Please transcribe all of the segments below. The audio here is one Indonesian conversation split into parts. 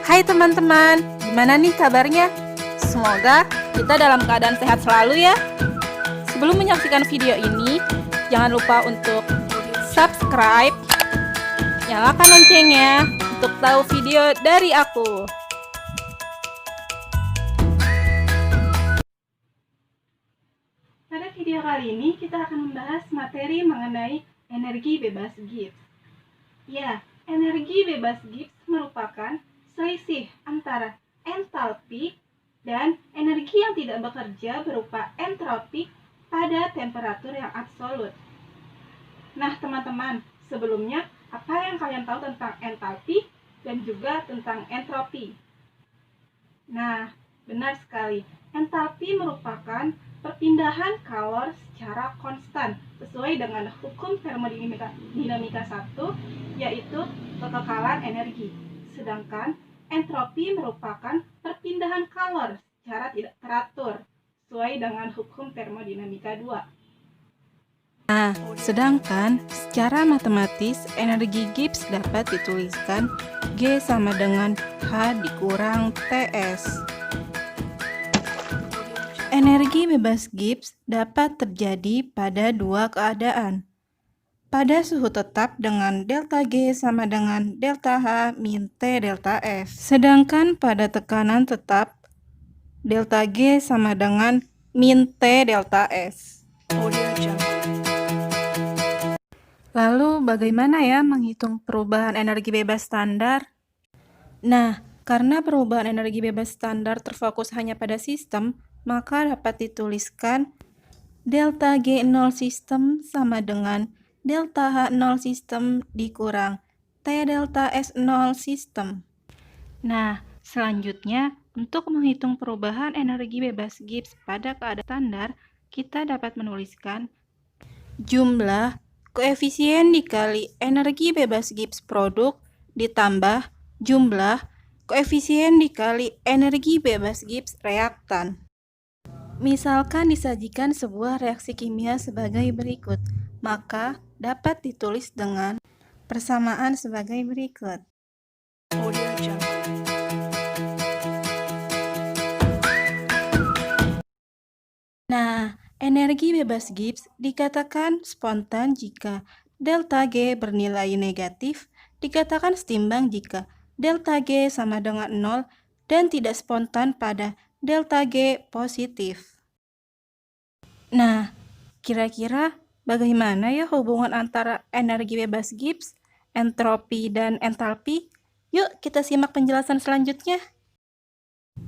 Hai teman-teman, gimana nih kabarnya? Semoga kita dalam keadaan sehat selalu ya. Sebelum menyaksikan video ini, jangan lupa untuk subscribe, nyalakan loncengnya untuk tahu video dari aku. Pada video kali ini kita akan membahas materi mengenai energi bebas Gibbs. Ya, energi bebas Gibbs merupakan selisih antara entalpi dan energi yang tidak bekerja berupa entropi pada temperatur yang absolut. Nah teman-teman, sebelumnya apa yang kalian tahu tentang entalpi dan juga tentang entropi? Nah, benar sekali, entalpi merupakan perpindahan kalor secara konstan sesuai dengan hukum termodinamika 1, yaitu kekekalan energi. Sedangkan entropi merupakan perpindahan kalor secara tidak teratur sesuai dengan hukum termodinamika 2. Nah, sedangkan secara matematis energi Gibbs dapat dituliskan G sama dengan H dikurang TS. Energi bebas Gibbs dapat terjadi pada dua keadaan. Pada suhu tetap dengan delta G sama dengan delta H min T delta F. Sedangkan pada tekanan tetap, delta G sama dengan min T delta S. Lalu bagaimana ya menghitung perubahan energi bebas standar? Nah, karena perubahan energi bebas standar terfokus hanya pada sistem, maka dapat dituliskan delta G0 sistem sama dengan delta H0 sistem dikurang T delta S0 sistem. Nah, selanjutnya untuk menghitung perubahan energi bebas Gibbs pada keadaan standar, kita dapat menuliskan jumlah koefisien dikali energi bebas Gibbs produk ditambah jumlah koefisien dikali energi bebas Gibbs reaktan. Misalkan disajikan sebuah reaksi kimia sebagai berikut, maka dapat ditulis dengan persamaan sebagai berikut. Nah, energi bebas Gibbs dikatakan spontan jika delta G bernilai negatif, dikatakan setimbang jika delta G sama dengan 0, dan tidak spontan pada delta G positif. Nah, kira-kira bagaimana ya hubungan antara energi bebas Gibbs, entropi, dan entalpi? Yuk kita simak penjelasan selanjutnya.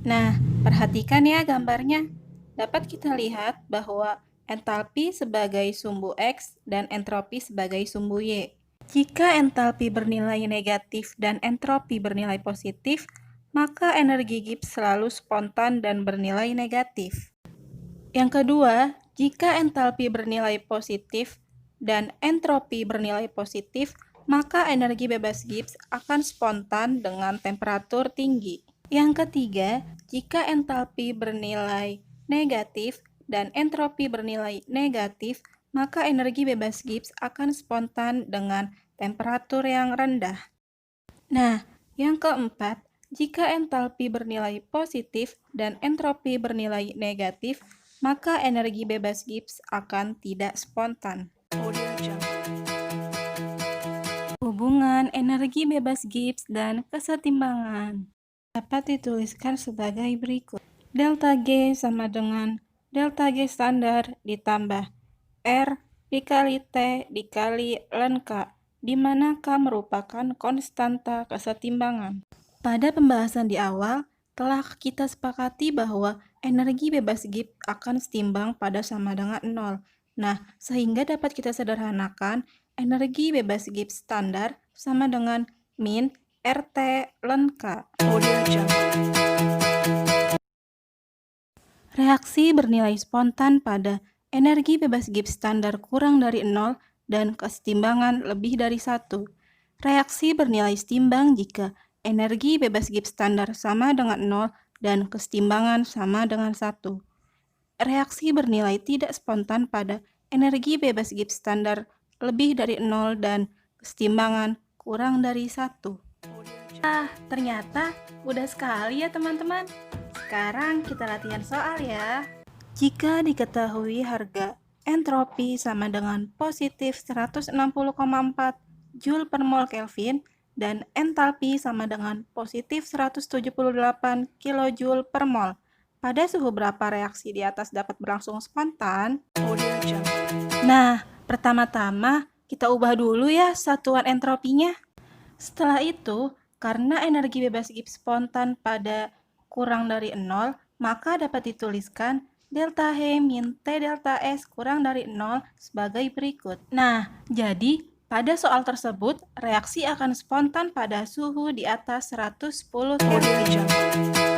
Nah, perhatikan ya gambarnya. Dapat kita lihat bahwa entalpi sebagai sumbu X dan entropi sebagai sumbu Y. Jika entalpi bernilai negatif dan entropi bernilai positif, maka energi Gibbs selalu spontan dan bernilai negatif. Yang kedua, jika entalpi bernilai positif dan entropi bernilai positif, maka energi bebas Gibbs akan spontan dengan temperatur tinggi. Yang ketiga, jika entalpi bernilai negatif dan entropi bernilai negatif, maka energi bebas Gibbs akan spontan dengan temperatur yang rendah. Nah, yang keempat, jika entalpi bernilai positif dan entropi bernilai negatif, maka energi bebas Gibbs akan tidak spontan. Hubungan energi bebas Gibbs dan kesetimbangan dapat dituliskan sebagai berikut. Delta G sama dengan delta G standar ditambah R dikali T dikali ln K, di mana K merupakan konstanta kesetimbangan. Pada pembahasan di awal, telah kita sepakati bahwa energi bebas Gibbs akan setimbang pada sama dengan 0. Nah, sehingga dapat kita sederhanakan, energi bebas Gibbs standar sama dengan min RT ln K. Reaksi bernilai spontan pada energi bebas Gibbs standar kurang dari 0 dan kesetimbangan lebih dari 1. Reaksi bernilai setimbang jika energi bebas Gibbs standar sama dengan 0 dan kesetimbangan sama dengan 1. Reaksi bernilai tidak spontan pada energi bebas Gibbs standar lebih dari 0 dan kesetimbangan kurang dari 1. Ternyata mudah sekali ya teman-teman. Sekarang kita latihan soal ya. Jika diketahui harga entropi sama dengan positif 160,4 Joule per mol Kelvin dan entalpi sama dengan positif 178 kilojoule per mol, pada suhu berapa reaksi di atas dapat berlangsung spontan? Nah, pertama-tama kita ubah dulu ya satuan entropinya. Setelah itu, karena energi bebas Gibbs spontan pada kurang dari 0, maka dapat dituliskan delta H min T delta S kurang dari 0 sebagai berikut. Nah, jadi pada soal tersebut, reaksi akan spontan pada suhu di atas 110 Kelvin.